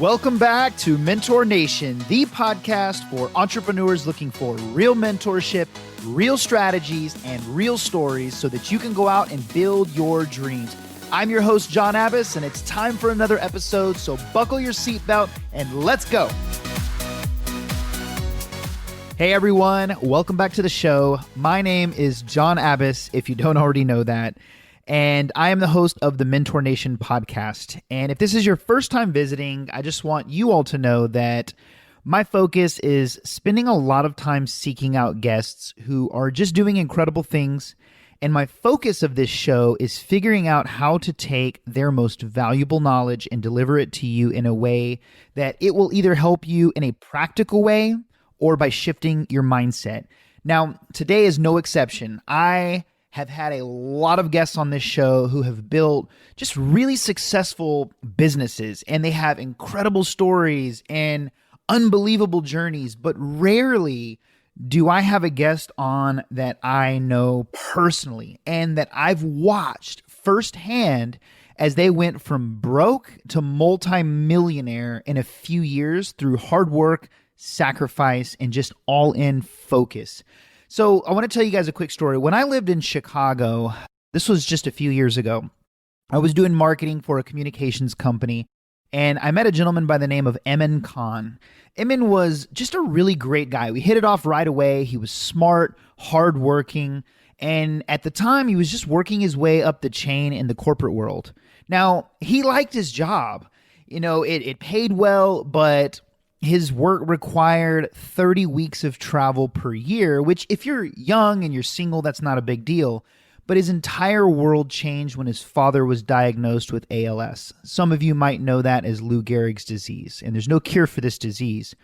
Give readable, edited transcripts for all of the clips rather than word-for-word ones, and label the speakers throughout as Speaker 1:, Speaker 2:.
Speaker 1: Welcome back to Mentor Nation, the podcast for entrepreneurs looking for real mentorship, real strategies, and real stories so that you can go out and build your dreams. I'm your host, John Abbas, and it's time for another episode, so buckle your seatbelt and let's go. Hey everyone, welcome back to the show. My name is John Abbas, if you don't already know that. And I am the host of the Mentor Nation podcast. And if this is your first time visiting, I just want you all to know that my focus is spending a lot of time seeking out guests who are just doing incredible things. And my focus of this show is figuring out how to take their most valuable knowledge and deliver it to you in a way that it will either help you in a practical way or by shifting your mindset. Now, today is no exception. I have had a lot of guests on this show who have built just really successful businesses, and they have incredible stories and unbelievable journeys, but rarely do I have a guest on that I know personally and that I've watched firsthand as they went from broke to multi-millionaire in a few years through hard work, sacrifice, and just all-in focus. So I want to tell you guys a quick story. When I lived in Chicago, this was just a few years ago, I was doing marketing for a communications company, and I met a gentleman by the name of Emmon. Emmon was just a really great guy. We hit it off right away. He was smart, hardworking, and at the time, he was just working his way up the chain in the corporate world. Now, he liked his job. You know, it paid well, but his work required 30 weeks of travel per year, which if you're young and you're single, that's not a big deal. But his entire world changed when his father was diagnosed with ALS. Some of you might know that as Lou Gehrig's disease, and there's no cure for this disease.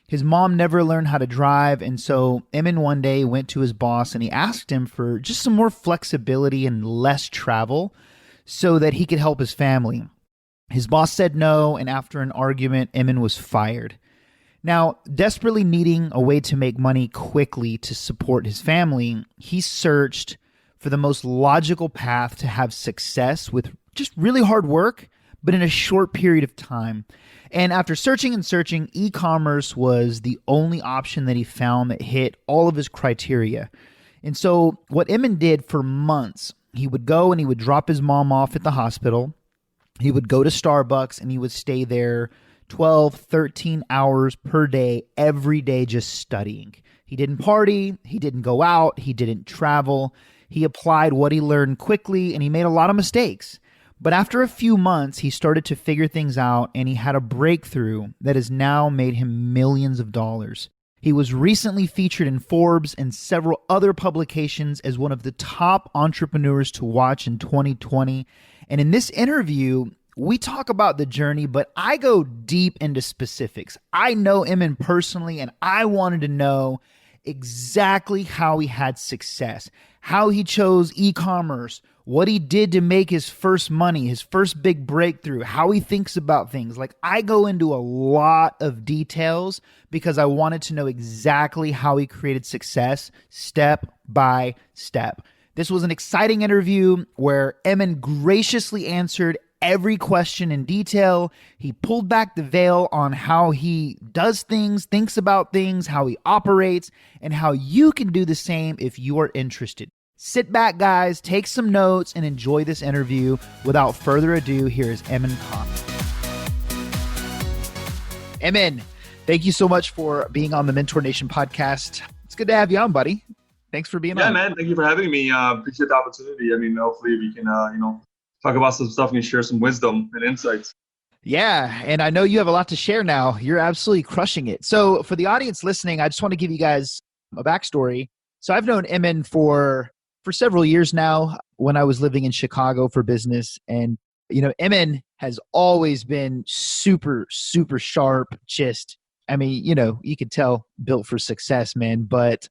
Speaker 1: His mom never learned how to drive, and so Emmon one day went to his boss and he asked him for just some more flexibility and less travel so that he could help his family. His boss said no, and after an argument, Emmon was fired. Now, desperately needing a way to make money quickly to support his family, he searched for the most logical path to have success with just really hard work, but in a short period of time. And after searching and searching, e-commerce was the only option that he found that hit all of his criteria. And so what Emmon did for months, he would go and he would drop his mom off at the hospital. He would go to Starbucks and he would stay there 12, 13 hours per day, every day, just studying. He didn't party. He didn't go out. He didn't travel. He applied what he learned quickly, and he made a lot of mistakes. But after a few months, he started to figure things out, and he had a breakthrough that has now made him millions of dollars. He was recently featured in Forbes and several other publications as one of the top entrepreneurs to watch in 2020. And in this interview, we talk about the journey, but I go deep into specifics. I know Emmon personally, and I wanted to know exactly how he had success, how he chose e-commerce, what he did to make his first money, his first big breakthrough, how he thinks about things. Like, I go into a lot of details because I wanted to know exactly how he created success step by step. This was an exciting interview where Emmon graciously answered every question in detail. He pulled back the veil on how he does things, thinks about things, how he operates, and how you can do the same if you are interested. Sit back, guys, take some notes, and enjoy this interview. Without further ado, here is Emmon. Emmon, thank you so much for being on the Mentor Nation podcast. It's good to have you on, buddy. Thanks for being on.
Speaker 2: Yeah, man. Thank you for having me. Appreciate the opportunity. I mean, hopefully we can, talk about some stuff and share some wisdom and insights.
Speaker 1: Yeah, and I know you have a lot to share now. You're absolutely crushing it. So for the audience listening, I just want to give you guys a backstory. So I've known Emmon for several years now when I was living in Chicago for business. And, you know, Emmon has always been super, super sharp. Just, I mean, you know, you could tell built for success, man. But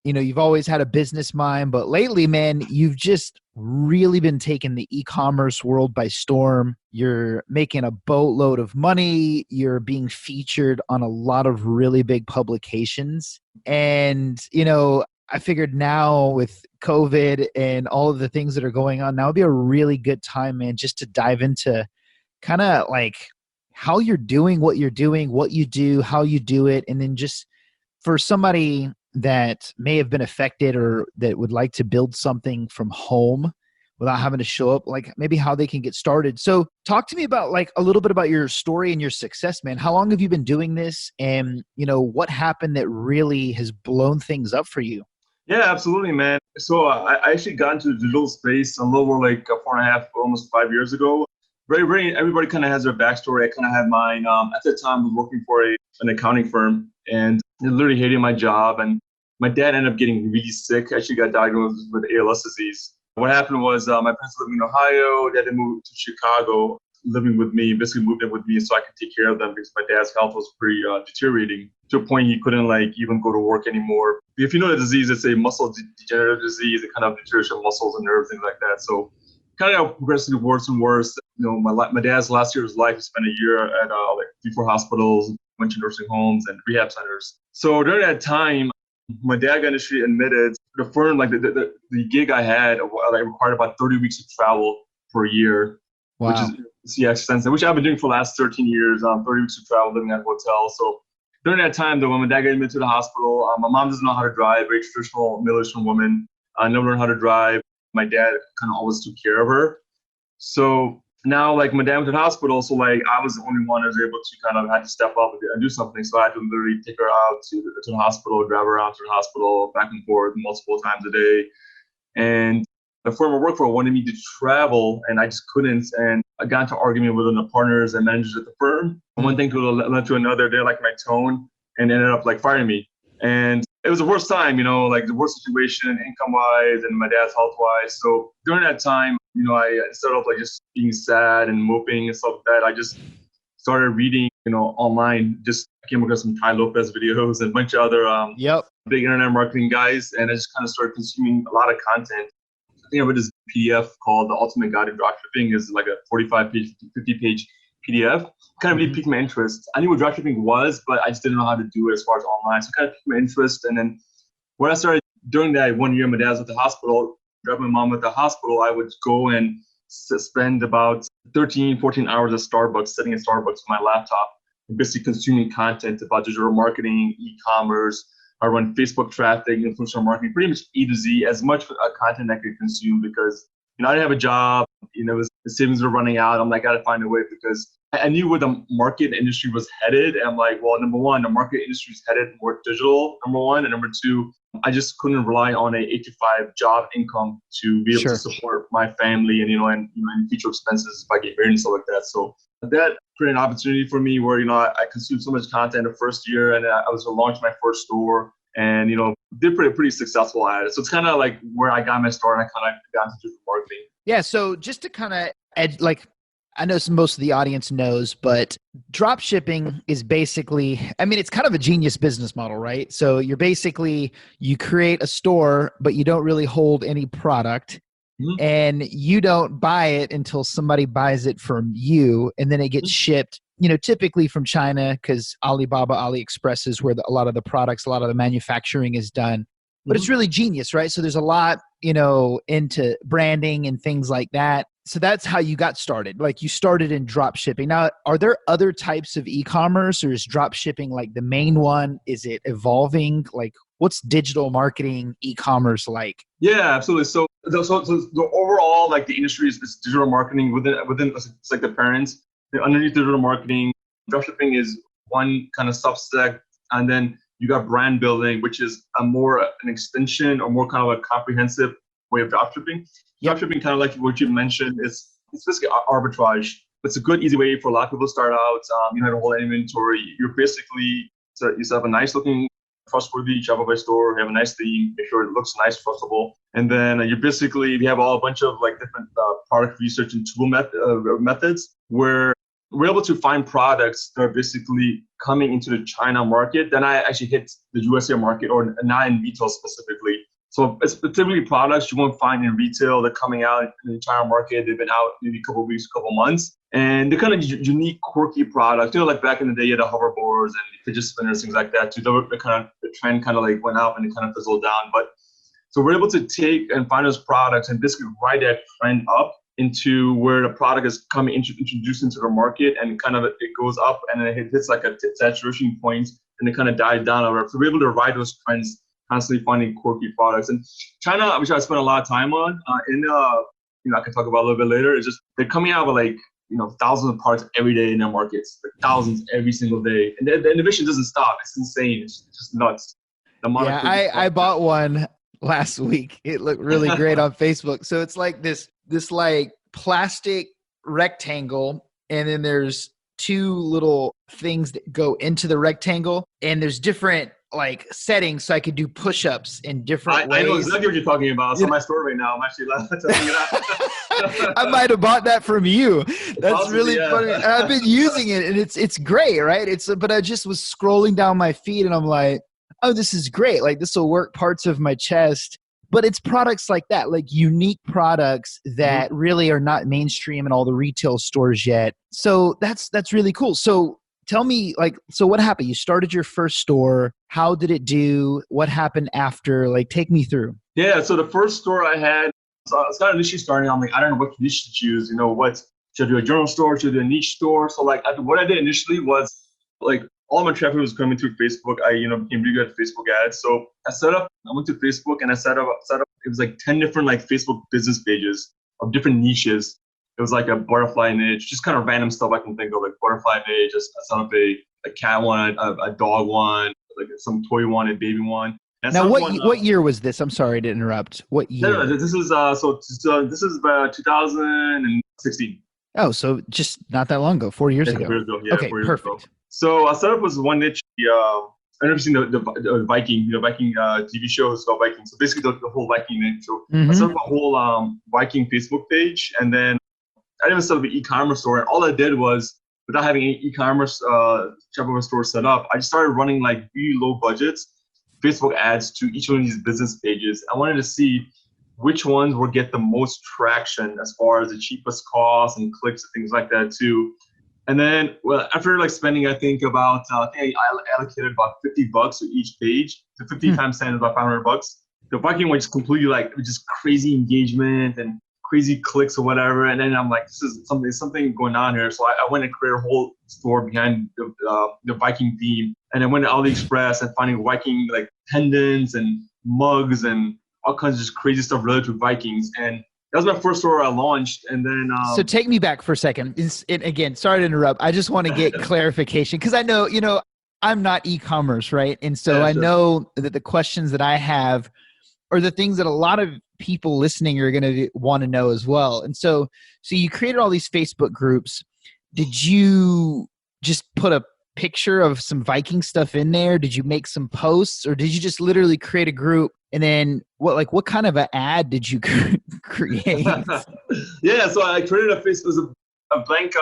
Speaker 1: you know, you've always had a business mind, but lately, man, you've just really been taking the e-commerce world by storm. You're making a boatload of money. You're being featured on a lot of really big publications. And, you know, I figured now with COVID and all of the things that are going on, now would be a really good time, man, just to dive into kind of like how you're doing, what you're doing, what you do, how you do it, and then just for somebody that may have been affected or that would like to build something from home without having to show up, like maybe how they can get started. So talk to me about like a little bit about your story and your success, man. How long have you been doing this? And, what happened that really has blown things up for you?
Speaker 2: Yeah, absolutely, man. So I actually got into the digital space a little over like 4.5, almost 5 years ago. Very, everybody kind of has their backstory. I kind of had mine. At the time, I was working for an accounting firm and I literally hated my job. And my dad ended up getting really sick. Actually got diagnosed with ALS disease. What happened was my parents lived in Ohio. They had to move to Chicago, living with me, basically moved in with me so I could take care of them because my dad's health was pretty deteriorating to a point he couldn't like even go to work anymore. If you know the disease, it's a muscle degenerative disease. It kind of deteriorates your muscles and nerves, things like that. So kind of progressively worse and worse. My dad's last year of his life, he spent a year at like 3-4 hospitals, a bunch of nursing homes and rehab centers. So during that time, my dad got initially admitted. The firm, like the gig I had, like required about 30 weeks of travel per year,
Speaker 1: Wow.
Speaker 2: which is extensive, which I've been doing for the last 13 years, 30 weeks of travel, living at hotels. So during that time, though, when my dad got admitted to the hospital, my mom doesn't know how to drive, very traditional Middle Eastern woman. I never learned how to drive. My dad kind of always took care of her. So now, like, my dad went to the hospital, so like I was the only one who was able to kind of had to step up and do something. So I had to literally take her out to the hospital, drive her around to the hospital, back and forth multiple times a day. And the firm I worked for wanted me to travel, and I just couldn't. And I got into argument with the partners and managers at the firm. One thing led to another. They liked my tone and ended up like firing me. And it was the worst time, like the worst situation income-wise and my dad's health-wise. So during that time, I instead of like just being sad and moping and stuff like that, I just started reading, online. Just came across some Tai Lopez videos and a bunch of other big internet marketing guys, and I just kind of started consuming a lot of content. I think I read this PDF called The Ultimate Guide to Dropshipping. It's like a 45-page, 50-page PDF. Kind of really piqued my interest. I knew what dropshipping was, but I just didn't know how to do it as far as online. So it kind of piqued my interest. And then when I started during that 1 year, my dad was at the hospital, dropping my mom at the hospital, I would go and spend about 13, 14 hours at Starbucks, sitting at Starbucks with my laptop, and basically consuming content about digital marketing, e-commerce. I run Facebook traffic, influencer marketing, pretty much A to Z, as much content I could consume because, I didn't have a job, the savings were running out. I'm like, I got to find a way because I knew where the market industry was headed. And I'm like, well, number one, the market industry is headed more digital, number one. And number two, I just couldn't rely on a 8 to 5 job income to be able to support my family and, and future expenses if I get married and stuff like that. So that created an opportunity for me where, I consumed so much content the first year and I was to launch my first store and, did pretty successful at it. So it's kind of like where I got my start and I kind of got into digital marketing.
Speaker 1: Yeah. So just to kind of I know most of the audience knows, but drop shipping is basically, it's kind of a genius business model, right? So you create a store, but you don't really hold any product and you don't buy it until somebody buys it from you. And then it gets shipped, typically from China because Alibaba, AliExpress is where a lot of the products, a lot of the manufacturing is done. But it's really genius, right? So there's a lot, into branding and things like that. So that's how you got started. Like you started in drop shipping. Now, are there other types of e-commerce or is drop shipping like the main one? Is it evolving? Like what's digital marketing e-commerce like?
Speaker 2: Yeah, absolutely. So the overall, like the industry is digital marketing within it's like the parents. Underneath digital marketing, drop shipping is one kind of subset. And then you got brand building, which is an extension or more kind of a comprehensive way of dropshipping. Dropshipping, kind of like what you mentioned, it's basically arbitrage. It's a good, easy way for a lot of people to start out. You have a whole inventory. You're basically, so you have a nice looking, trustworthy Shopify store. You have a nice theme, make sure it looks nice, trustable. And then you have a bunch of like different product research and tool methods where we're able to find products that are basically coming into the China market. Then I actually hit the USA market or not in retail specifically. So it's typically products you won't find in retail. They're coming out in the China market. They've been out maybe a couple of weeks, a couple of months. And they're kind of unique, quirky products. Like back in the day, you had the hoverboards and fidget spinners, things like that too. The trend kind of like went up and it kind of fizzled down. But so we're able to take and find those products and basically ride that trend up into where the product is coming introduced into the market, and kind of it goes up and then it hits like a saturation point and it kind of dies down over. So we're able to ride those trends, constantly finding quirky products. And China, which I spent a lot of time on, I can talk about a little bit later, is just they're coming out with like, thousands of products every day in their markets, like thousands every single day. And the innovation doesn't stop. It's insane. It's just nuts.
Speaker 1: I bought one last week. It looked really great on Facebook. So it's like this like plastic rectangle, and then there's two little things that go into the rectangle, and there's different like settings, so I could do push-ups in different ways.
Speaker 2: I know exactly what you're talking about. It's on my store right now. I'm actually telling you that.
Speaker 1: I might have bought that from you. That's
Speaker 2: Possibly,
Speaker 1: really
Speaker 2: yeah.
Speaker 1: funny. And I've been using it, and it's great, right? But I just was scrolling down my feed, and I'm like, oh, this is great. Like, this will work parts of my chest. But it's products like that, like unique products that really are not mainstream in all the retail stores yet. So that's really cool. So tell me, so what happened? You started your first store. How did it do? What happened after? Like, take me through.
Speaker 2: Yeah, so the first store I had, so I was kind of initially starting. I'm like, I don't know what niche to choose. What should I do? A general store? Should I do a niche store? So like, what I did initially was like, all my traffic was coming through Facebook. I, became really good at Facebook ads. So I went to Facebook and I set up, it was like 10 different like Facebook business pages of different niches. It was like a butterfly niche, just kind of random stuff I can think of, like butterfly niche. I set up a cat one, a dog one, like some toy one, a baby one. And
Speaker 1: now, what year was this? I'm sorry to interrupt. What year?
Speaker 2: No, this is this is about 2016.
Speaker 1: Oh, so just not that long ago, 4 years ago.
Speaker 2: 4 years ago. Yeah,
Speaker 1: okay,
Speaker 2: 4 years
Speaker 1: perfect.
Speaker 2: Ago. So I set up was one niche. I never seen the Viking, Viking TV show is called Viking. So basically the whole Viking niche. So I set up a whole Viking Facebook page, and then I didn't even set up an e-commerce store. And all I did was, without having an e-commerce shop store set up, I just started running like really low budgets Facebook ads to each one of these business pages. I wanted to see which ones would get the most traction as far as the cheapest cost and clicks and things like that too. And then, well, after like spending, I think about, I allocated about $50 to each page. So 50 times 10 is about $500. The Viking one just completely like, just crazy engagement and crazy clicks or whatever. And then I'm like, this is something going on here. So I went and created a whole store behind the Viking theme. And I went to AliExpress and finding Viking like pendants and mugs and all kinds of just crazy stuff related to Vikings. And that was my first store I launched. And then
Speaker 1: so take me back for a second. Again, sorry to interrupt. I just want to get clarification because I know, I'm not e-commerce, right? And so I know that the questions that I have are the things that a lot of people listening are going to want to know as well. And so you created all these Facebook groups. Did you just put a picture of some Viking stuff in there? Did you make some posts, or did you just literally create a group? And then what kind of an ad did you create?
Speaker 2: Yeah, so I created a blank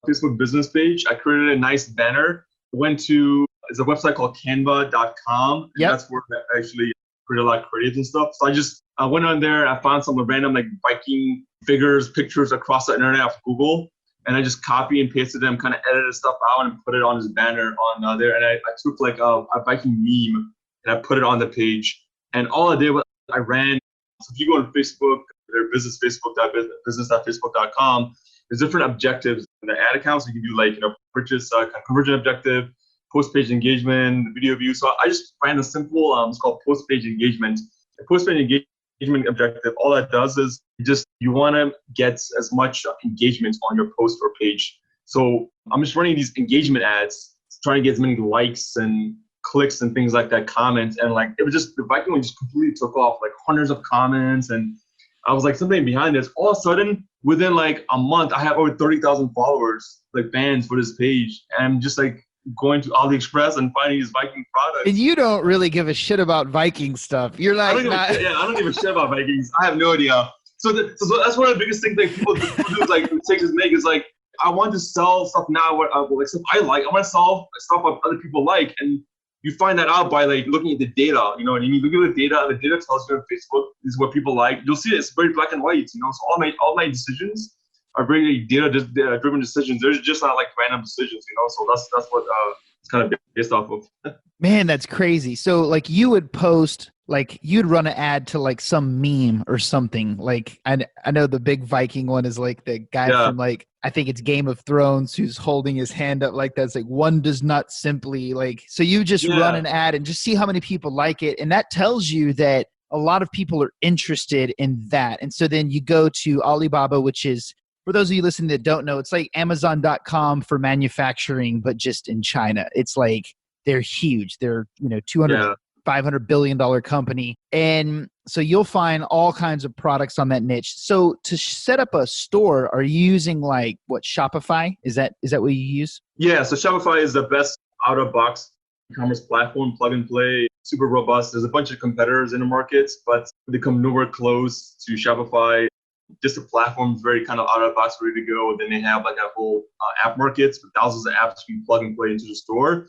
Speaker 2: Facebook business page. I created a nice banner. It's a website called canva.com.
Speaker 1: Yep.
Speaker 2: That's where I actually created a lot of creatives and stuff. So I went on there. I found some random like Viking figures, pictures across the internet off Google. And I just copy and pasted them, kind of edited stuff out and put it on this banner on there. And I took like a Viking meme and I put it on the page. And all I did was I ran. So if you go on Facebook, their business, business.facebook.com, there's different objectives in the ad accounts. You can do like, purchase conversion objective, post-page engagement, video view. So I just ran a simple, it's called post-page engagement. The post-page engagement objective, all that does is you want to get as much engagement on your post or page. So I'm just running these engagement ads, trying to get as many likes and clicks and things like that, comments. And like, it was just, the Viking one just completely took off, like hundreds of comments. And I was like, something behind this. All of a sudden, within like a month, I have over 30,000 followers, like fans for this page. And I'm just like going to AliExpress and finding these Viking products.
Speaker 1: And you don't really give a shit about Viking stuff. You're like,
Speaker 2: I don't give a shit about Vikings. I have no idea. So that's one of the biggest things that people do is like mistakes make is like, I want to sell stuff now, like stuff I like. I want to sell stuff that other people like. And you find that out by like looking at the data, you know what I mean? Look at the data, and the data tells you on Facebook this is what people like. You'll see it's very black and white, So all my decisions are very data-driven decisions. They're just not like random decisions, So that's what it's kind of based off of.
Speaker 1: Man, that's crazy. So like you would post like you'd run an ad to like some meme or something. Like I know the big Viking one is like the guy
Speaker 2: Yeah,
Speaker 1: from like I think it's Game of Thrones who's holding his hand up like that's like one does not simply like so you just run
Speaker 2: yeah,
Speaker 1: an ad and just see how many people like it and that tells you that a lot of people are interested in that. And so then you go to Alibaba, which is for those of you listening that don't know, it's like Amazon.com for manufacturing, but just in China. It's like they're huge. They're, 200
Speaker 2: yeah.
Speaker 1: $500 billion company. And so you'll find all kinds of products on that niche. So to set up a store, are you using like what Shopify? Is that what you use?
Speaker 2: Yeah, so Shopify is the best out of box e-commerce platform, plug and play, super robust. There's a bunch of competitors in the markets, but they come nowhere close to Shopify. Just the platform is very kind of out of the box, ready to go. Then they have like a whole app markets with thousands of apps you can plug and play into the store.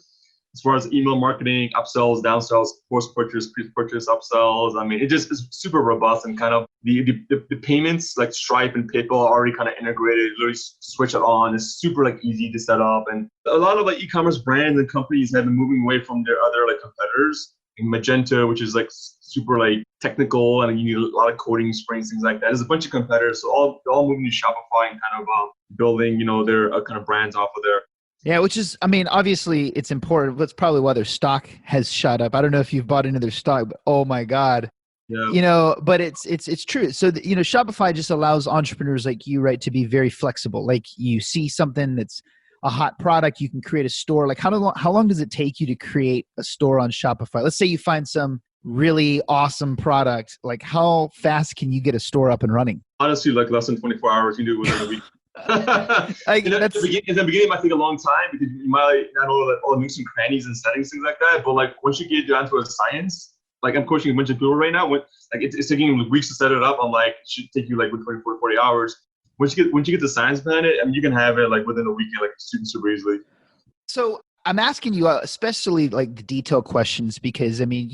Speaker 2: As far as email marketing, upsells, downsells, post-purchase, pre-purchase upsells, I mean, it just is super robust and kind of the payments like Stripe and PayPal are already kind of integrated. Literally switch it on. It's super like easy to set up. And a lot of like e-commerce brands and companies have been moving away from their other like competitors. And Magento, which is like super like technical and you need a lot of coding springs, things like that. There's a bunch of competitors. So all moving to Shopify and kind of building, their kind of brands off of there.
Speaker 1: Yeah, which is, I mean, obviously it's important. That's probably why their stock has shot up. I don't know if you've bought into their stock, but oh my God,
Speaker 2: Yeah.
Speaker 1: but it's true. So, Shopify just allows entrepreneurs like you, right, to be very flexible. Like you see something that's a hot product, you can create a store. Like how long does it take you to create a store on Shopify? Let's say you find some really awesome product. Like how fast can you get a store up and running?
Speaker 2: Honestly, like less than 24 hours, you do it within a week.
Speaker 1: Like
Speaker 2: In the beginning, it might take a long time because you might not know like all the nooks and crannies and settings, things like that. But like once you get down to a science, like I'm coaching a bunch of people right now, like it's taking like weeks to set it up. I'm like, it should take you like 24 to 40 hours. Once you get the science behind it, I mean, you can have it like within a weekend, like super easily.
Speaker 1: So I'm asking you, especially like the detailed questions, because I mean,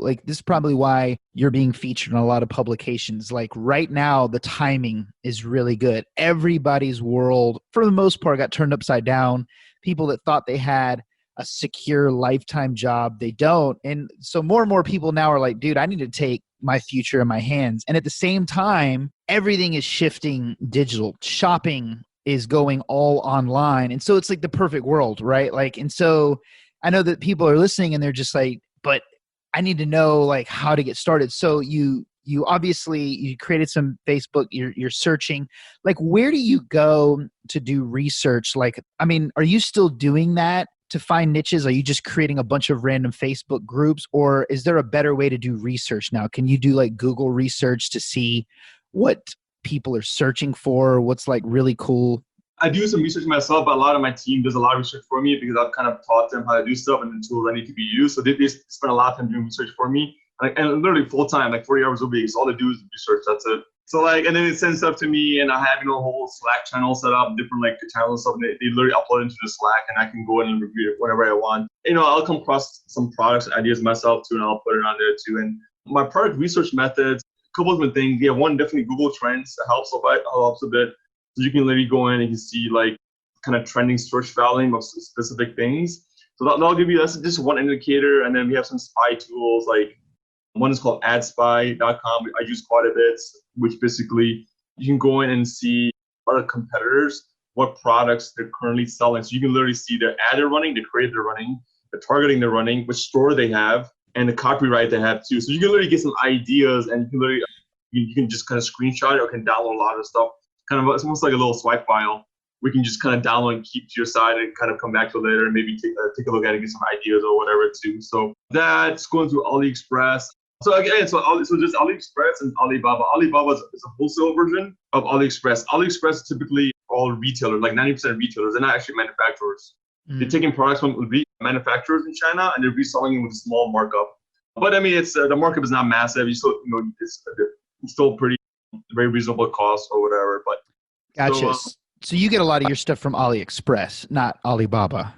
Speaker 1: like this is probably why you're being featured in a lot of publications. Like right now, the timing is really good. Everybody's world, for the most part, got turned upside down. People that thought they had a secure lifetime job, they don't. And so more and more people now are like, dude, I need to take my future in my hands. And at the same time, everything is shifting digital. Shopping is going all online. And so it's like the perfect world, right? Like, and so I know that people are listening and they're just like, but I need to know like how to get started. So you obviously you created some Facebook, you're searching, like, where do you go to do research? Like, I mean, are you still doing that to find niches? Are you just creating a bunch of random Facebook groups, or is there a better way to do research now? Can you do like Google research to see what people are searching for, what's like really cool?
Speaker 2: I do some research myself, but a lot of my team does a lot of research for me because I've kind of taught them how to do stuff and the tools I need to be used. So they spend a lot of time doing research for me, and literally full time, like 40 hours a week. So all they do is research. That's it. So like, and then it sends stuff to me, and I have a whole Slack channel set up, different like channels and stuff. They literally upload into the Slack, and I can go in and review it whenever I want. I'll come across some products and ideas myself too, and I'll put it on there too. And my product research methods, a couple of different things. Yeah, one, definitely Google Trends that helps a bit. So you can literally go in and you can see like kind of trending search volume of specific things. So that'll give you, that's just one indicator. And then we have some spy tools, like one is called adspy.com. I use quite a bit, which basically you can go in and see other competitors, what products they're currently selling. So you can literally see their ad they're running, the creative they're running, the targeting they're running, which store they have, and the copyright they have too. So you can literally get some ideas, and you can literally, you can just kind of screenshot it or can download a lot of stuff. Kind of, it's almost like a little swipe file. We can just kind of download and keep to your side and kind of come back to it later and maybe take a look at it and get some ideas or whatever too. So that's going through AliExpress. So again, so just AliExpress and Alibaba. Alibaba is a wholesale version of AliExpress. AliExpress is typically all retailers, like 90% retailers. They're not actually manufacturers. Mm-hmm. They're taking products from manufacturers in China and they're reselling them with a small markup. But I mean, it's the markup is not massive. You still, it's still pretty very reasonable cost or whatever. But
Speaker 1: gotcha. So you get a lot of your stuff from AliExpress, not Alibaba.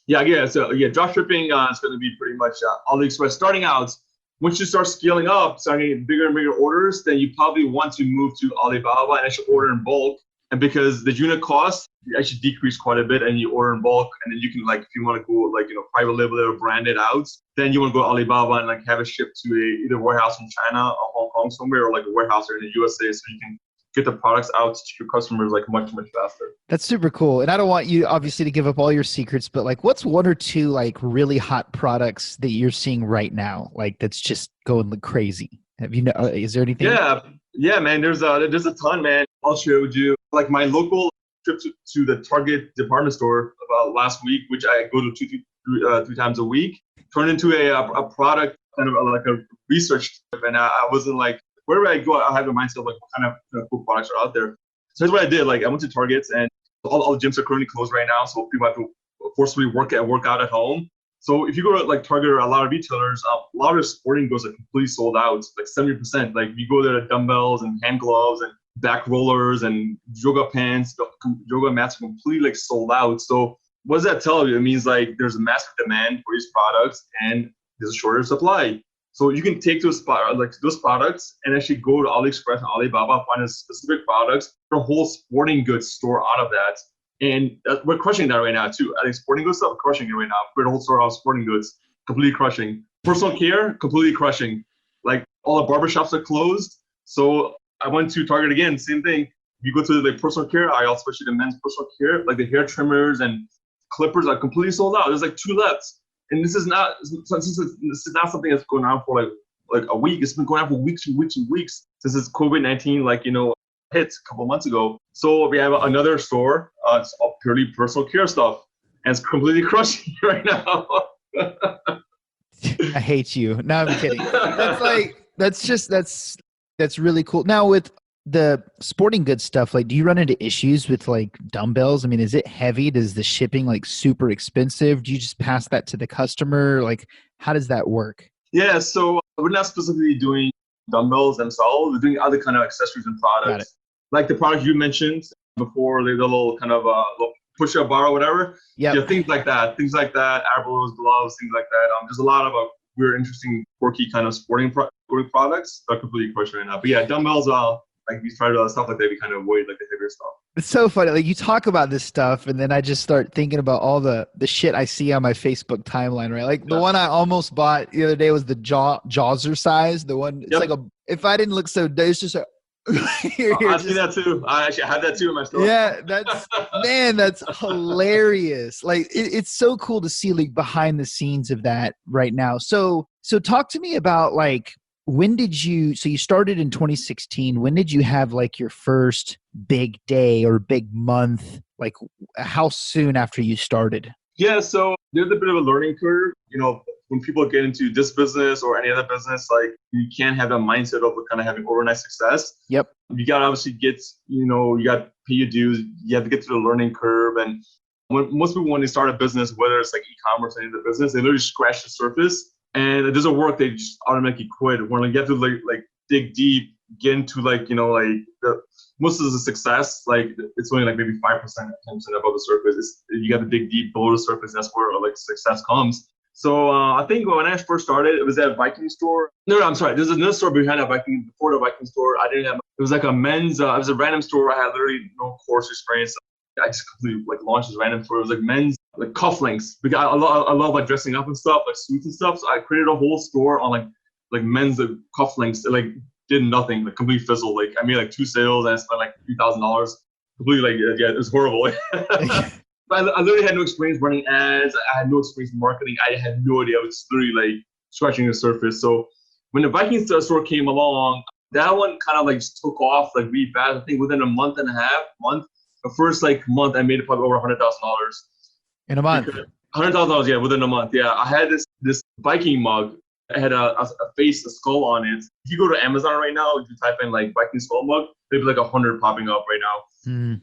Speaker 2: Yeah. So drop shipping is going to be pretty much AliExpress. Starting out, once you start scaling up, starting getting bigger and bigger orders, then you probably want to move to Alibaba and actually order in bulk. And because the unit cost actually decreased quite a bit, and you order in bulk, and then you can like, if you want to go like, private label it or brand it out, then you want to go to Alibaba and like have it shipped to either warehouse in China or Hong Kong somewhere, or like a warehouse here in the USA, so you can get the products out to your customers like much faster.
Speaker 1: That's super cool. And I don't want you obviously to give up all your secrets, but like what's one or two like really hot products that you're seeing right now, like that's just going crazy? Have you is there anything?
Speaker 2: Yeah, man. There's a ton, man. I'll show you like my local trip to the Target department store about last week, which I go to three times a week, turned into a product kind of like a research trip. And I wasn't like, wherever I go, I have a mindset of like what kind of cool products are out there. So that's what I did. Like I went to Target, and all the gyms are currently closed right now, so people have to forcibly work out at home. So if you go to like Target or a lot of retailers, a lot of sporting goods are completely sold out, like 70%. Like you go there to dumbbells and hand gloves and back rollers and yoga pants, yoga mats are completely like sold out. So what does that tell you? It means like there's a massive demand for these products and there's a shorter supply. So you can take those products and actually go to AliExpress and Alibaba, find a specific products, a whole sporting goods store out of that. And we're crushing that right now too. I think sporting goods stuff, crushing it right now. We're the whole store of sporting goods, completely crushing. Personal care, completely crushing. Like all the barbershops are closed. So I went to Target again, same thing. You go to the personal care aisle, especially the men's personal care, like the hair trimmers and clippers are completely sold out. There's like 2 left. And this is not something that's going on for like a week. It's been going on for weeks and weeks and weeks since this COVID-19 hit a couple months ago. So we have another store. It's all purely personal care stuff, and it's completely crushing right now.
Speaker 1: I hate you. No, I'm kidding. That's really cool. Now with the sporting goods stuff, like, do you run into issues with like dumbbells? I mean, is it heavy? Does the shipping like super expensive? Do you just pass that to the customer? Like, how does that work?
Speaker 2: Yeah, so we're not specifically doing dumbbells themselves. We're doing other kind of accessories and products, like the product you mentioned before, the little kind of little push-up bar or whatever. Yeah, things like that, elbows, gloves, things like that. There's a lot of weird, interesting, quirky kind of sporting products that are completely crushing right now. But yeah, dumbbells, like we tried stuff like that, we kind of avoid like the heavier stuff.
Speaker 1: It's so funny. Like you talk about this stuff, and then I just start thinking about all the shit I see on my Facebook timeline, right? Like the one I almost bought the other day was the Jawser size. The one, it's like if I didn't look so, it's just a.
Speaker 2: I've seen that too. I actually had that too in my store.
Speaker 1: Yeah, that's hilarious. Like it's so cool to see like behind the scenes of that right now. So talk to me about like, when did you, so you started in 2016, when did you have like your first big day or big month? Like how soon after you started?
Speaker 2: Yeah, so there's a bit of a learning curve. When people get into this business or any other business, like you can't have that mindset of kind of having overnight success.
Speaker 1: Yep.
Speaker 2: You got to obviously get, you got to pay your dues. You have to get to the learning curve. And most people, when they start a business, whether it's like e-commerce or any other business, they literally scratch the surface. And it doesn't work. They just automatically quit. When you have to like dig deep, get into most of the success, like it's only like maybe 5%, 10% above the surface. You got to dig deep below the surface. That's where like success comes. So I think when I first started, it was at a Viking store. No, I'm sorry. There's another store behind a Viking, before the Viking store. I didn't have. It was like a men's. It was a random store. I had literally no course experience. I just completely like launched this random store. It was like men's like cufflinks. Because I love like dressing up and stuff, like suits and stuff. So I created a whole store on like men's cufflinks. It like did nothing. Like completely fizzled. Like I made like 2 sales and I spent like $3,000. Completely it was horrible. I literally had no experience running ads. I had no experience in marketing. I had no idea. I was literally like scratching the surface. So when the Viking store came along, that one kind of like just took off like really fast. I think within a month and a half, the first like month, I made probably over $100,000
Speaker 1: in a month.
Speaker 2: $100,000, yeah, within a month. Yeah, I had this Viking mug. It had a face, a skull on it. If you go to Amazon right now, if you type in like Viking skull mug, there'd be like 100 popping up right now.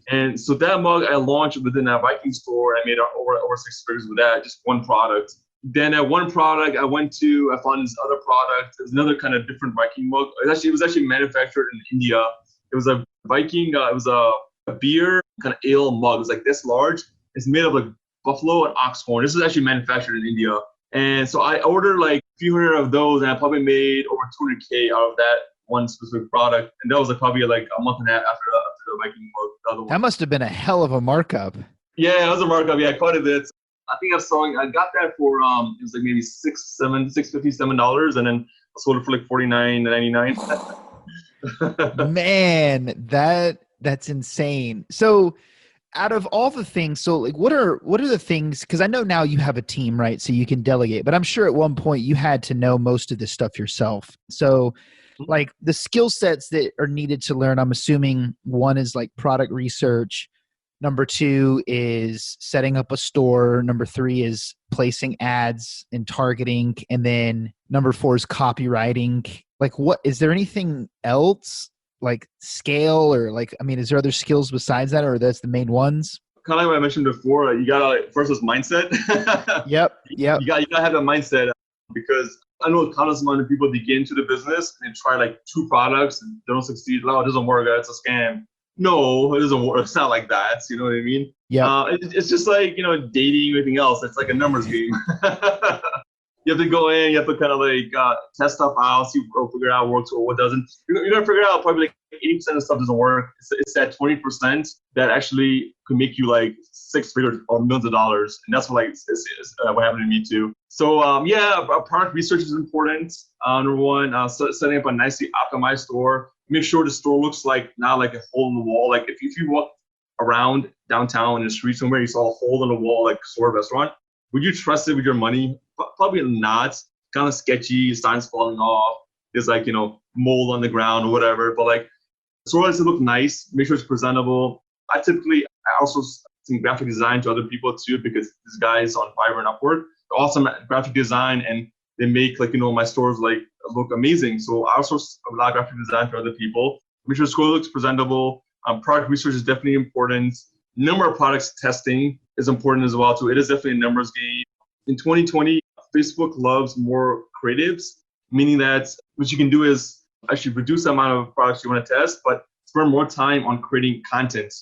Speaker 2: And so that mug I launched within that Viking store. I made over 6 figures with that, just one product. Then at one product, I found this other product. There's another kind of different Viking mug. It was actually manufactured in India. It was a Viking. It was a beer kind of ale mug. It was like this large. It's made of like buffalo and ox horn. This is actually manufactured in India. And so I ordered like a few hundred of those, and I probably made over 200K out of that one specific product. And that was like probably like a month and a half after Viking mug, the other
Speaker 1: That
Speaker 2: one.
Speaker 1: must have been a hell of a markup.
Speaker 2: Yeah, it was a markup. Yeah, quite a bit. I think I got that for it was like maybe $657, and then I sold it for like $49.99.
Speaker 1: Man, that's insane. So out of all the things, so like what are the things, because I know now you have a team, right? So you can delegate, but I'm sure at one point you had to know most of this stuff yourself. So like the skill sets that are needed to learn, I'm assuming one is like product research. Number two is setting up a store. Number three is placing ads and targeting. And then number four is copywriting. Like what, is there anything else like scale or like, I mean, is there other skills besides that, or that's the main ones?
Speaker 2: Kind of like what I mentioned before, you gotta like, first is mindset.
Speaker 1: Yep. Yep.
Speaker 2: You gotta have that mindset because I know countless amount of people that get into the business and try like two products and they don't succeed. Oh, it doesn't work. It's a scam. No, it doesn't work. It's not like that. You know what I mean?
Speaker 1: Yep.
Speaker 2: It's just like, dating, anything else. It's like a numbers game. You have to go in, you have to kind of like test stuff out, see figure out what works or what doesn't. You're going to figure out probably like 80% of stuff doesn't work. It's that 20% that actually could make you like six figures or millions of dollars. And that's what what happened to me too. So yeah, product research is important. Number one, setting up a nicely optimized store. Make sure the store looks like not like a hole in the wall. Like if you walk around downtown in the street somewhere, you saw a hole in the wall, like store restaurant, would you trust it with your money? Probably not. Kind of sketchy, signs falling off. There's like, mold on the ground or whatever. But like, store has to look nice, make sure it's presentable. I also some graphic design to other people too, because this guy's on Fiverr and Upwork. Awesome graphic design, and they make like, my stores like look amazing. So I also allow graphic design for other people. Make sure the store looks presentable. Product research is definitely important. Number of products testing is important as well too. It is definitely a numbers game. In 2020, Facebook loves more creatives, meaning that what you can do is actually reduce the amount of products you want to test, but spend more time on creating content.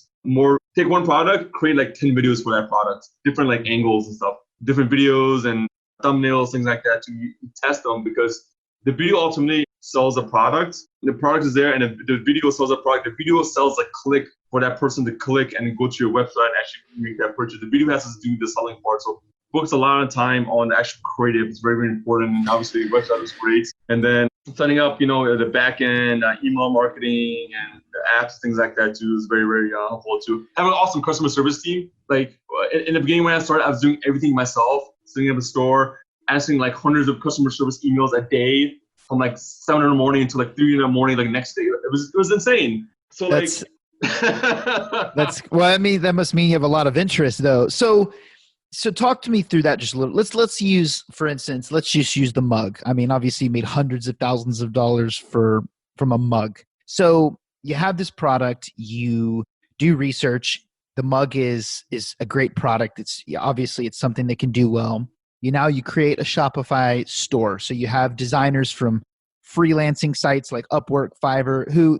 Speaker 2: Take one product, create like 10 videos for that product, different like angles and stuff, different videos and thumbnails, things like that to test them, because the video ultimately sells a product. The product is there and the video sells a product. The video sells a click for that person to click and go to your website and actually make that purchase. The video has to do the selling part. So focus a lot of time on the actual creative. It's very, very important. And obviously, the website is great. And then setting up, the back end, email marketing and the apps, things like that too is very, very helpful too. Have an awesome customer service team. Like in the beginning when I started, I was doing everything myself, setting up a store, answering like hundreds of customer service emails a day from like 7 in the morning until like 3 in the morning, like next day. It was insane. So
Speaker 1: that's well, I mean, that must mean you have a lot of interest though. So talk to me through that just a little. Let's use, for instance, let's just use the mug. I mean, obviously you made hundreds of thousands of dollars from a mug. So you have this product, you do research. The mug is a great product. It's obviously it's something that can do well. You create a Shopify store. So you have designers from freelancing sites like Upwork, Fiverr, who,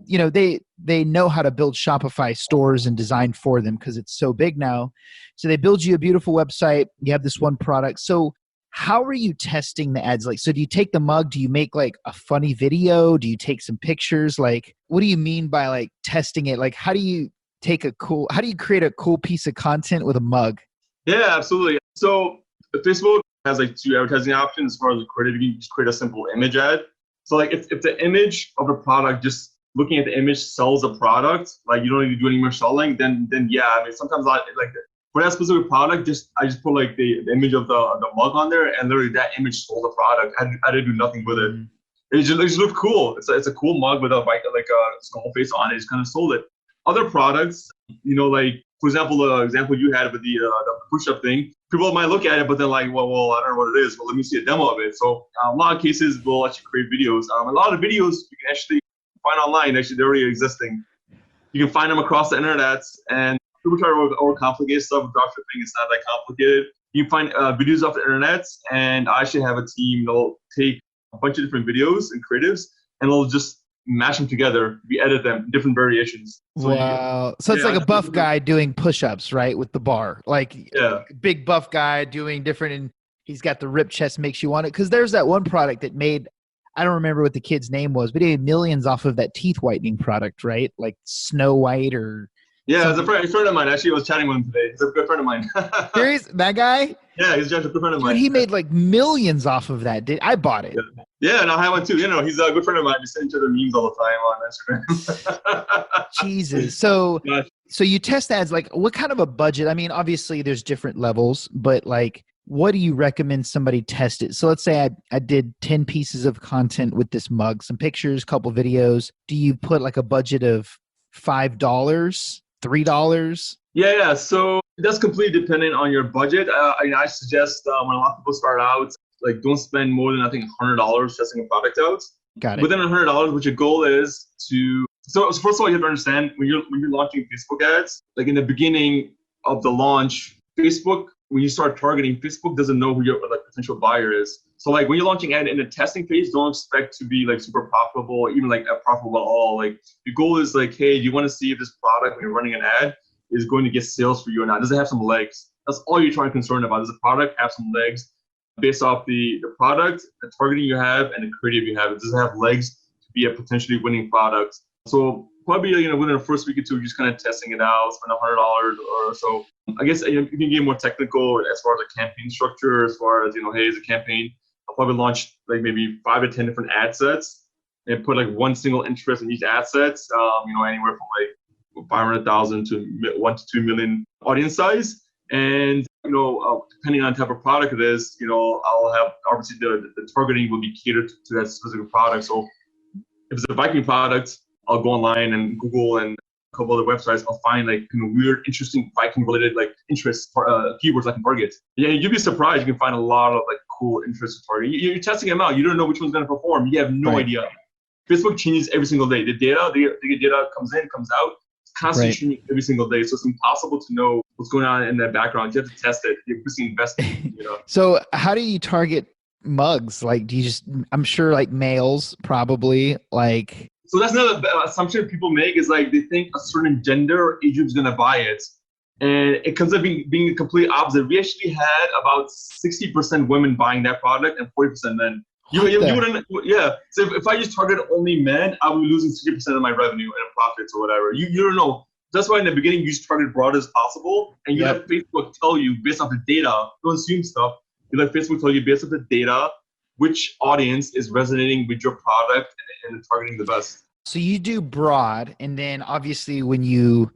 Speaker 1: they know how to build Shopify stores and design for them because it's so big now. So they build you a beautiful website. You have this one product. So how are you testing the ads? Like, so do you take the mug? Do you make like a funny video? Do you take some pictures? Like, what do you mean by like testing it? Like, how do you create a cool piece of content with a mug?
Speaker 2: Yeah, absolutely. So Facebook has like two advertising options as far as the creative. You can just create a simple image ad. So like if the image of a product, just looking at the image sells a product, like you don't need to do any more selling, then yeah, I mean sometimes I like for that specific product, I just put like the image of the mug on there, and literally that image sold the product. I didn't do nothing with it. It just looked cool. It's a cool mug with a like a skull face on it. Just kind of sold it. Other products, like for example, the example you had with the push-up thing, people might look at it, but they're like, well, I don't know what it is. Well, let me see a demo of it. So a lot of cases, we'll actually create videos. A lot of videos you can actually find online. Actually, they're already existing. You can find them across the internet. And people try to overcomplicate stuff with dropshipping. It's not that complicated. You can find videos off the internet, and I actually have a team that'll take a bunch of different videos and creatives, and they'll just mash them together. We edit them, different variations. So
Speaker 1: wow. So it's like a buff guy doing push-ups, right? With the bar, like big buff guy doing different, and he's got the ripped chest makes you want it. Cause there's that one product that made, I don't remember what the kid's name was, but he made millions off of that teeth whitening product, right? Like Snow White or
Speaker 2: Yeah, it's
Speaker 1: something.
Speaker 2: a friend of mine. Actually, I was chatting with him today. He's a good friend of mine.
Speaker 1: Serious? That guy?
Speaker 2: Yeah, he's just a good friend of
Speaker 1: Dude,
Speaker 2: mine.
Speaker 1: he made like millions off of that. I bought it.
Speaker 2: Yeah, and I have one too. He's a good friend of mine. We send each other memes all the time on Instagram.
Speaker 1: Jesus. So
Speaker 2: Gosh.
Speaker 1: so you test ads, like what kind of a budget? I mean, obviously there's different levels, but like what do you recommend somebody test it? So let's say I did 10 pieces of content with this mug, some pictures, couple videos. Do you put like a budget of $5, $3?
Speaker 2: Yeah. So that's completely dependent on your budget. I suggest when a lot of people start out, like don't spend more than I think $100 testing a product out.
Speaker 1: Got it.
Speaker 2: Within $100, which your goal is to. So first of all, you have to understand when you're launching Facebook ads, like in the beginning of the launch, Facebook, when you start targeting, Facebook doesn't know who your like potential buyer is. So like when you're launching ad in the testing phase, don't expect to be like super profitable or even like profitable at all. Like your goal is like, hey, do you want to see if this product when you're running an ad is going to get sales for you or not? Does it have some legs? That's all you're trying to concern about. Does the product have some legs based off the product, the targeting you have, and the creative you have? Does it have legs to be a potentially winning product? So probably within the first week or two, just kind of testing it out, spend $100 or so. I guess you can get more technical as far as a campaign structure, as far as hey, as a campaign, I'll probably launch like maybe 5 to 10 different ad sets and put like one single interest in each ad set. Anywhere from like 500,000 to 1 to 2 million audience size. And depending on the type of product it is, I'll have obviously the targeting will be catered to that specific product. So if it's a biking product, I'll go online and Google and a couple other websites. I'll find like weird, interesting biking related like interest keywords I can target. Yeah, you'd be surprised. You can find a lot of like cool interests to target. You're testing them out. You don't know which one's going to perform. You have no idea. Facebook changes every single day. The data comes in, comes out. It's constantly changing every single day. So it's impossible to know what's going on in that background. You have to test it. You're basically investing.
Speaker 1: So how do you target mugs? Like, do you just? I'm sure like males probably like.
Speaker 2: So that's another assumption people make is like they think a certain gender or age group is going to buy it. And it comes up being the complete opposite. We actually had about 60% women buying that product and 40% men. You wouldn't, yeah. So if I just targeted only men, I would be losing 60% of my revenue and profits or whatever. You don't know. That's why in the beginning, you just target broad as possible. And you let Facebook tell you based off the data, don't assume stuff. You let Facebook tell you based off the data, which audience is resonating with your product and targeting the best.
Speaker 1: So you do broad, and then obviously when you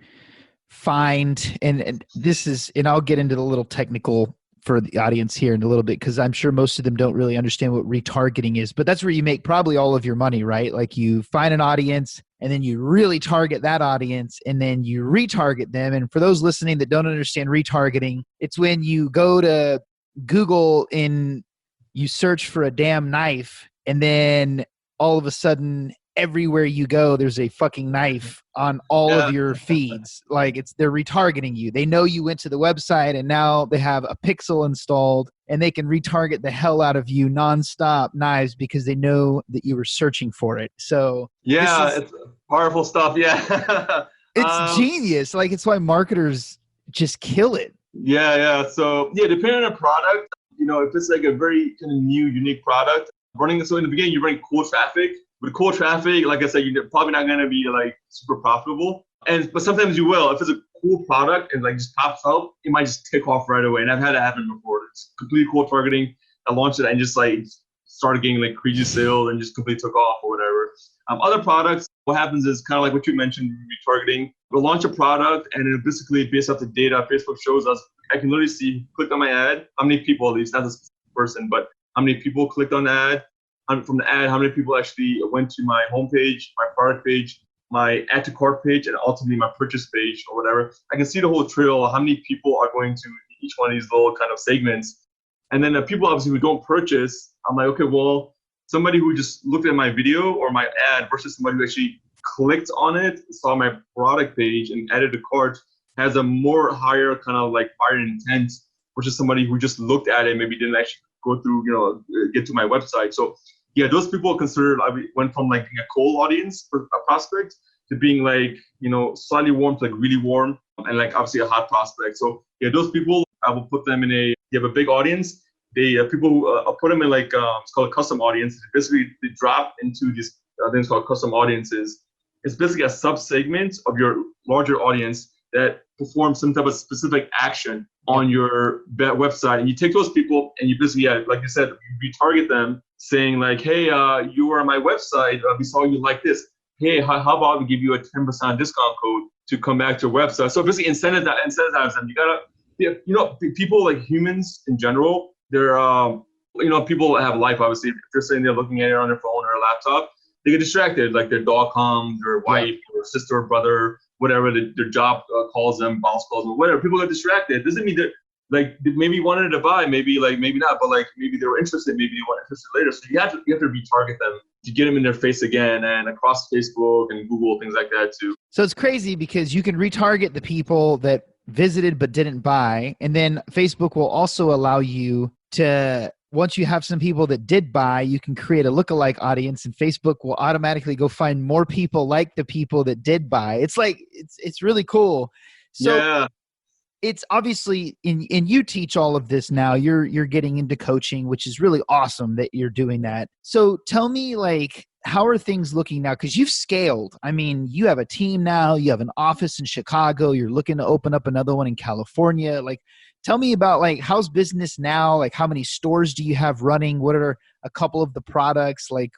Speaker 1: find, and this is, and I'll get into the little technical for the audience here in a little bit, because I'm sure most of them don't really understand what retargeting is, but that's where you make probably all of your money, right? Like you find an audience and then you really target that audience and then you retarget them. And for those listening that don't understand retargeting, it's when you go to Google and you search for a damn knife, and then all of a sudden everywhere you go, there's a fucking knife on all of your feeds. Like they're retargeting you. They know you went to the website and now they have a pixel installed and they can retarget the hell out of you nonstop knives because they know that you were searching for it. So
Speaker 2: it's powerful stuff. Yeah.
Speaker 1: It's genius. Like it's why marketers just kill it.
Speaker 2: Yeah. So depending on the product, if it's like a very kind of new, unique product, so in the beginning, you're running cold traffic. With cold traffic, like I said, you're probably not going to be like super profitable. But sometimes you will. If it's a cool product and like just pops up, it might just take off right away. And I've had that happen before. It's completely cold targeting. I launched it and just like started getting like crazy sales and just completely took off or whatever. Other products, what happens is kind of like what you mentioned, retargeting. We'll launch a product and then basically based off the data, Facebook shows us, I can literally see, click on my ad, how many people, at least not a specific person, but how many people clicked on the ad. From the ad, how many people actually went to my homepage, my product page, my add to cart page, and ultimately my purchase page or whatever. I can see the whole trail, how many people are going to each one of these little kind of segments. And then the people obviously who don't purchase, I'm like, okay, well, somebody who just looked at my video or my ad versus somebody who actually clicked on it, saw my product page and added to cart has a more higher kind of like buyer intent versus somebody who just looked at it, maybe didn't actually go through, get to my website. So those people are considered, I went from like being a cold audience for a prospect to being like, slightly warm to like really warm and like obviously a hot prospect. So those people, I will put them in you have a big audience, they people put them in like it's called a custom audience. Basically, they drop into these things called custom audiences. It's basically a sub segment of your larger audience that performs some type of specific action on your website, and you take those people and you basically, like you said, you retarget them, saying like, hey, you are on my website. We saw you like this. Hey, how about we give you a 10% discount code to come back to your website? So basically, incentivize them. You gotta, people, like humans in general, they're people have life. Obviously, if they're sitting there looking at it on their phone or a laptop, they get distracted. Like their dog comes, their wife or sister or brother, whatever, their job calls them, boss calls them, whatever. People get distracted. It doesn't mean that like maybe wanted to buy, maybe not, but like maybe they were interested, maybe they weren't interested later. So you have to retarget them to get them in their face again, and across Facebook and Google, things like that too.
Speaker 1: So it's crazy because you can retarget the people that visited but didn't buy, and then Facebook will also allow you to, once you have some people that did buy, you can create a lookalike audience, and Facebook will automatically go find more people like the people that did buy. It's like, it's really cool. So
Speaker 2: yeah.
Speaker 1: It's obviously and you teach all of this now. You're getting into coaching, which is really awesome that you're doing that. So tell me, like, how are things looking now? Because you've scaled. I mean, you have a team now. You have an office in Chicago. You're looking to open up another one in California. Like, tell me about, like, how's business now? Like, how many stores do you have running? What are a couple of the products? Like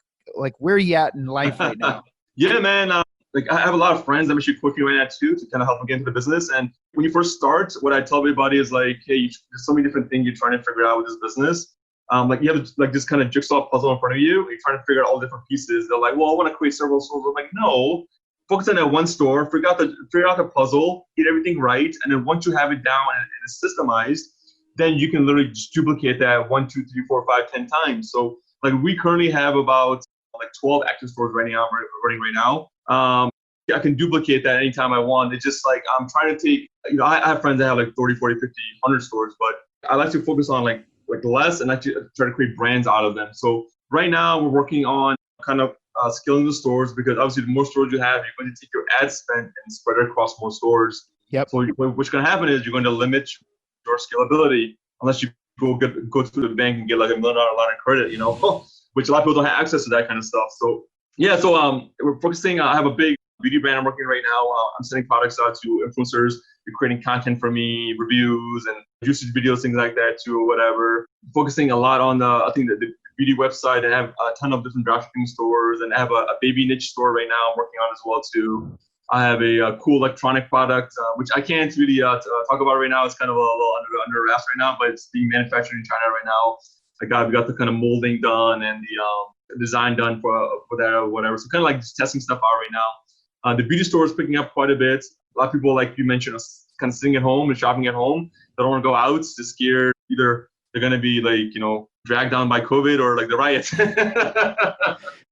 Speaker 1: where are you at in life right now?
Speaker 2: Yeah, man. Like I have a lot of friends I'm actually coaching right now too, to kind of help them get into the business. And when you first start, what I tell everybody is like, hey, there's so many different things you're trying to figure out with this business. Like you have like this kind of jigsaw puzzle in front of you. You're trying to figure out all the different pieces. They're like, well, I want to create several stores. I'm like, no, focus on that one store, figure out the puzzle, get everything right. And then once you have it down and it's systemized, then you can literally just duplicate that 1, 2, 3, 4, 5, 10 times. So like we currently have about like 12 active stores running right now. I can duplicate that anytime I want. It's just like I'm trying to take, I have friends that have like 30, 40, 50, 100 stores, but I like to focus on like less and actually try to create brands out of them. So right now we're working on kind of scaling the stores, because obviously the more stores you have, you're going to take your ad spend and spread it across more stores.
Speaker 1: Yep.
Speaker 2: So what's going to happen is you're going to limit your scalability unless you go to the bank and get like $1 million line of credit, which a lot of people don't have access to that kind of stuff. So yeah, so we're focusing. I have a big beauty brand I'm working right now. I'm sending products out to influencers. They're creating content for me, reviews and usage videos, things like that too, or whatever. Focusing a lot on I think the beauty website. I have a ton of different dropshipping stores, and I have a baby niche store right now I'm working on as well too. I have a cool electronic product, which I can't really talk about right now. It's kind of a little under wraps right now, but it's being manufactured in China right now. We got the kind of molding done and the design done for that or whatever. So kind of like just testing stuff out right now. The beauty store is picking up quite a bit. A lot of people, like you mentioned, are kind of sitting at home and shopping at home. They don't want to go out. They're scared. Either they're going to be like, dragged down by COVID or like the riots.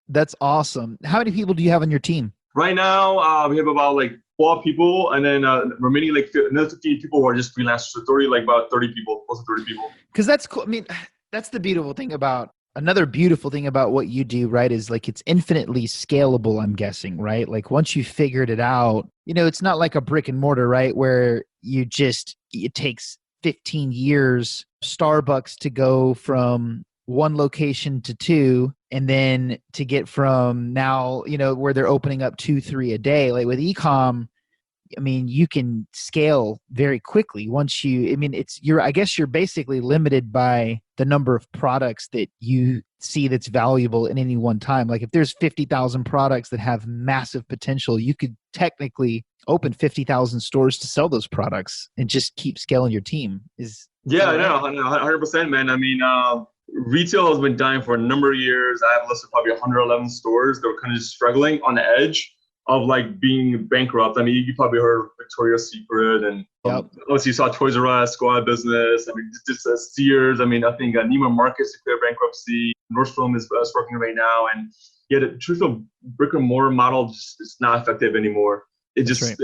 Speaker 1: That's awesome. How many people do you have on your team?
Speaker 2: Right now, we have about like 12 people, and then remaining like another 15 people who are just freelancers. So about 30 people, close to 30 people.
Speaker 1: Because that's cool. I mean, that's the beautiful thing about another beautiful thing about what you do, right? Is like it's infinitely scalable, I'm guessing, right? Like once you figured it out, it's not like a brick and mortar, right? Where it takes 15 years, Starbucks to go from one location to two, and then to get from now, where they're opening up 2, 3 a day. Like with e-com, I mean, you can scale very quickly once I guess you're basically limited by the number of products that you see that's valuable in any one time. Like if there's 50,000 products that have massive potential, you could technically open 50,000 stores to sell those products and just keep scaling your team.
Speaker 2: Yeah, I know, 100%, man. I mean, retail has been dying for a number of years. I have listed probably 111 stores that were kind of just struggling on the edge of like being bankrupt. I mean, you probably heard of Victoria's Secret, and obviously you saw Toys R Us go out of business. I mean, just Sears. I mean, I think Neiman Marcus declared bankruptcy. Nordstrom is struggling right now, and yeah, the traditional brick and mortar model is not effective anymore. It just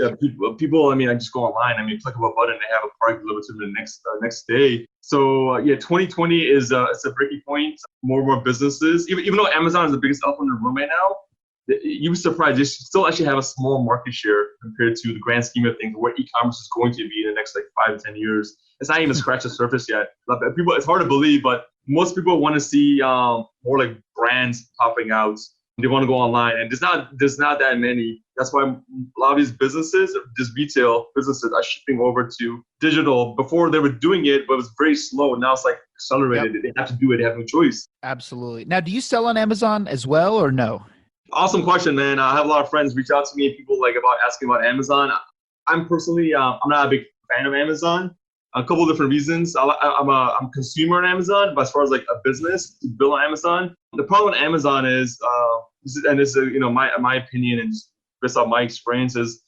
Speaker 2: people. I mean, I just go online. I mean, click of a button, they have a product delivered to them the next day. So 2020 is it's a breaking point. More and more businesses, even though Amazon is the biggest elephant in the room right now. you'd be surprised. They still actually have a small market share compared to the grand scheme of things, where e-commerce is going to be in the next like 5 to 10 years. It's not even scratched the surface yet. Like, people, it's hard to believe, but most people want to see more like brands popping out. They want to go online, and there's not that many. That's why a lot of these businesses, these retail businesses, are shifting over to digital. Before they were doing it, but it was very slow. Now it's like accelerated. Yep. They have to do it. They have no choice.
Speaker 1: Absolutely. Now, do you sell on Amazon as well, or no?
Speaker 2: Awesome question, man. I have a lot of friends reach out to me, people like about asking about Amazon. I'm personally, I'm not a big fan of Amazon. A couple of different reasons. I'm a consumer on Amazon, but as far as like a business to build on Amazon, the problem with Amazon is, and this is my opinion and just based off my experiences,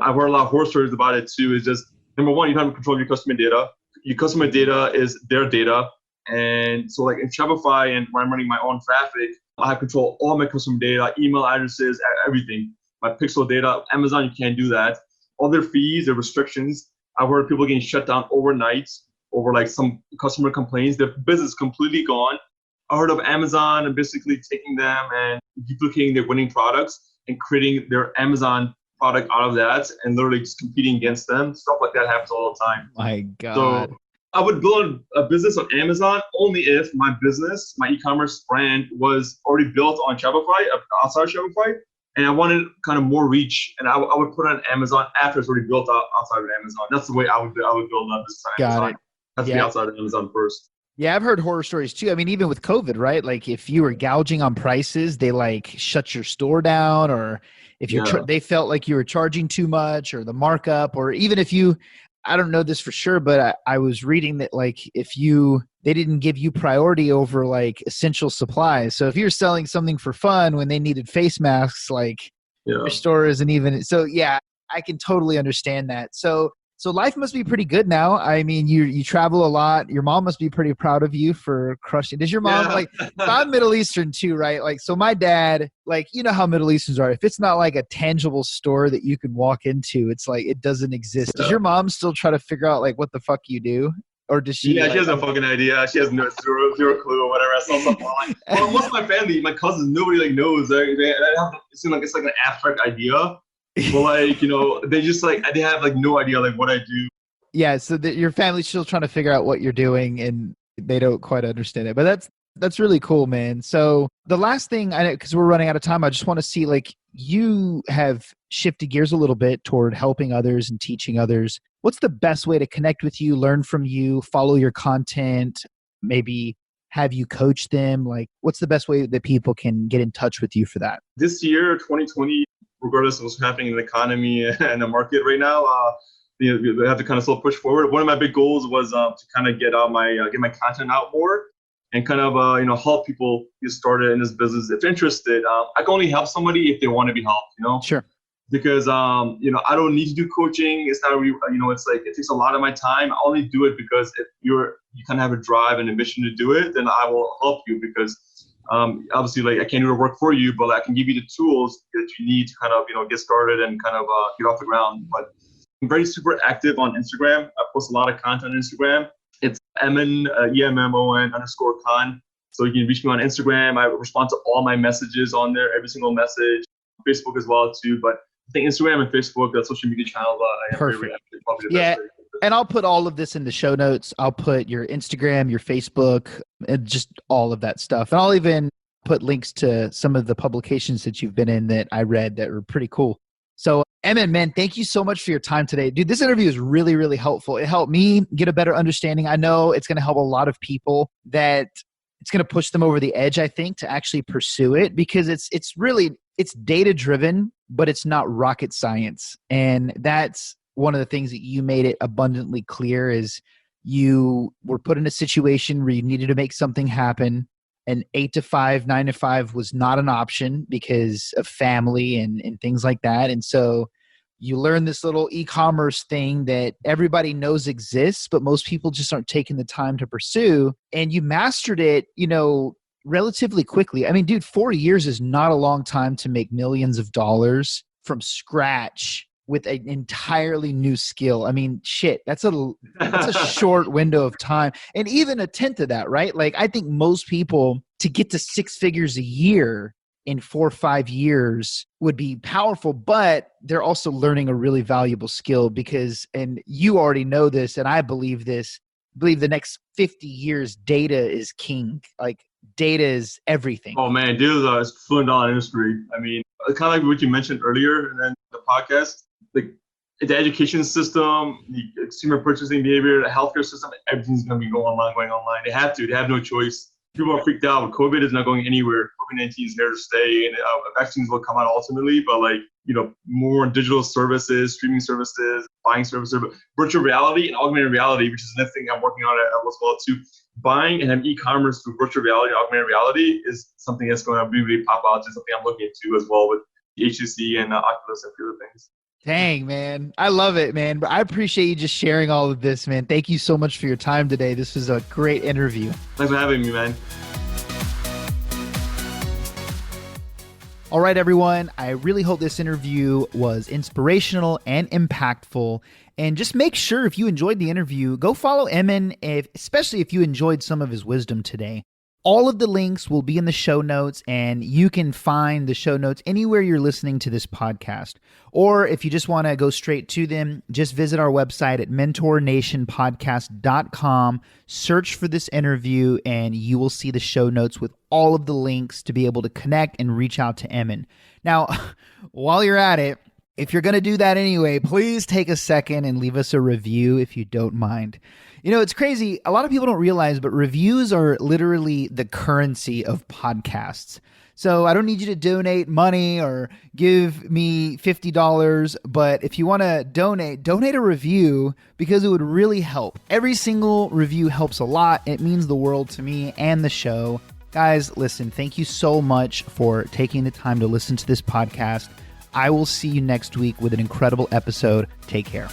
Speaker 2: I've heard a lot of horror stories about it too. Is just number one, you don't have control of your customer data. Your customer data is their data, and so like in Shopify and when I'm running my own traffic, I have control of all my customer data, email addresses, everything. My pixel data. Amazon, you can't do that. All their fees, their restrictions. I've heard people getting shut down overnight over like some customer complaints. Their business is completely gone. I heard of Amazon and basically taking them and duplicating their winning products and creating their Amazon product out of that and literally just competing against them. Stuff like that happens all the time.
Speaker 1: My God.
Speaker 2: So I would build a business on Amazon only if my business, my e-commerce brand was already built on Shopify, outside Shopify, and I wanted kind of more reach, and I would put it on Amazon after it's already built out outside of Amazon. That's the way I would build a business on Amazon.
Speaker 1: Got it.
Speaker 2: Has to be outside of Amazon first.
Speaker 1: Yeah, I've heard horror stories too. I mean, even with COVID, right? Like if you were gouging on prices, they like shut your store down, or if they felt like you were charging too much, or the markup, or even if you, I don't know this for sure, but I was reading that like they didn't give you priority over like essential supplies. So if you're selling something for fun when they needed face masks, like your store isn't even. So yeah, I can totally understand that. So life must be pretty good now. I mean, you travel a lot. Your mom must be pretty proud of you for crushing. Does your mom like? I'm Middle Eastern too, right? Like, so my dad, like, you know how Middle Easterns are. If it's not like a tangible store that you can walk into, it's like it doesn't exist. Does your mom still try to figure out like what the fuck you do, or does she?
Speaker 2: Yeah, she has no fucking idea. She has zero clue or whatever. I saw something online. Well, most of my family, my cousins, nobody like knows. They have, it seems like it's like an abstract idea. But like, they just like, they have like no idea like what I do.
Speaker 1: Yeah, so your family's still trying to figure out what you're doing and they don't quite understand it. But that's really cool, man. So the last thing, I know, because we're running out of time, I just want to see, like, you have shifted gears a little bit toward helping others and teaching others. What's the best way to connect with you, learn from you, follow your content, maybe have you coach them? Like, what's the best way that people can get in touch with you for that?
Speaker 2: This year, 2020, regardless of what's happening in the economy and the market right now, they have to kind of still push forward. One of my big goals was to kind of get my content out more and kind of help people get started in this business if interested. I can only help somebody if they want to be helped.
Speaker 1: Sure.
Speaker 2: Because I don't need to do coaching. It's not really, it's like it takes a lot of my time. I only do it because if you kind of have a drive and a mission to do it, then I will help you because. Obviously, like I can't do the work for you, but I can give you the tools that you need to kind of, get started and kind of get off the ground. But I'm very super active on Instagram. I post a lot of content on Instagram. It's Emmon, EMMON_Khan. So you can reach me on Instagram. I respond to all my messages on there, every single message. Facebook as well too. But I think Instagram and Facebook, that social media channel, I am very active. Probably the best way.
Speaker 1: And I'll put all of this in the show notes. I'll put your Instagram, your Facebook, and just all of that stuff. And I'll even put links to some of the publications that you've been in that I read that were pretty cool. So, Emmon, man, thank you so much for your time today. Dude, this interview is really, really helpful. It helped me get a better understanding. I know it's going to help a lot of people, that it's going to push them over the edge, I think, to actually pursue it, because it's data-driven, but it's not rocket science. And that's one of the things that you made it abundantly clear is you were put in a situation where you needed to make something happen, and 8 to 5, 9 to 5 was not an option because of family and things like that. And so you learned this little e-commerce thing that everybody knows exists, but most people just aren't taking the time to pursue. And you mastered it, relatively quickly. I mean, dude, 4 years is not a long time to make millions of dollars from scratch with an entirely new skill. I mean, shit, that's a short window of time. And even a tenth of that, right? Like, I think most people, to get to 6 figures a year, in 4 or 5 years would be powerful, but they're also learning a really valuable skill because, and you already know this, and I believe this, the next 50 years, data is king. Like data is everything.
Speaker 2: Oh man, data is a $1 trillion industry. I mean, kind of like what you mentioned earlier in the podcast, like the education system, the consumer purchasing behavior, the healthcare system, everything's going to be going online. They have to. They have no choice. People are freaked out. COVID is not going anywhere. COVID-19 is here to stay, and vaccines will come out ultimately. But more digital services, streaming services, buying services, but virtual reality and augmented reality, which is another thing I'm working on as well too. Buying and having e-commerce through virtual reality, augmented reality is something that's going to really pop out. Just something I'm looking into as well with HTC and Oculus and a few other things.
Speaker 1: Dang, man. I love it, man. But I appreciate you just sharing all of this, man. Thank you so much for your time today. This was a great interview.
Speaker 2: Thanks for having me, man.
Speaker 1: All right, everyone. I really hope this interview was inspirational and impactful. And just make sure if you enjoyed the interview, go follow Emmon, especially if you enjoyed some of his wisdom today. All of the links will be in the show notes, and you can find the show notes anywhere you're listening to this podcast. Or if you just want to go straight to them, just visit our website at mentornationpodcast.com, search for this interview, and you will see the show notes with all of the links to be able to connect and reach out to Emmon. Now, while you're at it, if you're going to do that anyway, please take a second and leave us a review if you don't mind. You know, it's crazy. A lot of people don't realize, but reviews are literally the currency of podcasts. So I don't need you to donate money or give me $50, but if you want to donate a review because it would really help. Every single review helps a lot. It means the world to me and the show. Guys, listen, thank you so much for taking the time to listen to this podcast. I will see you next week with an incredible episode. Take care.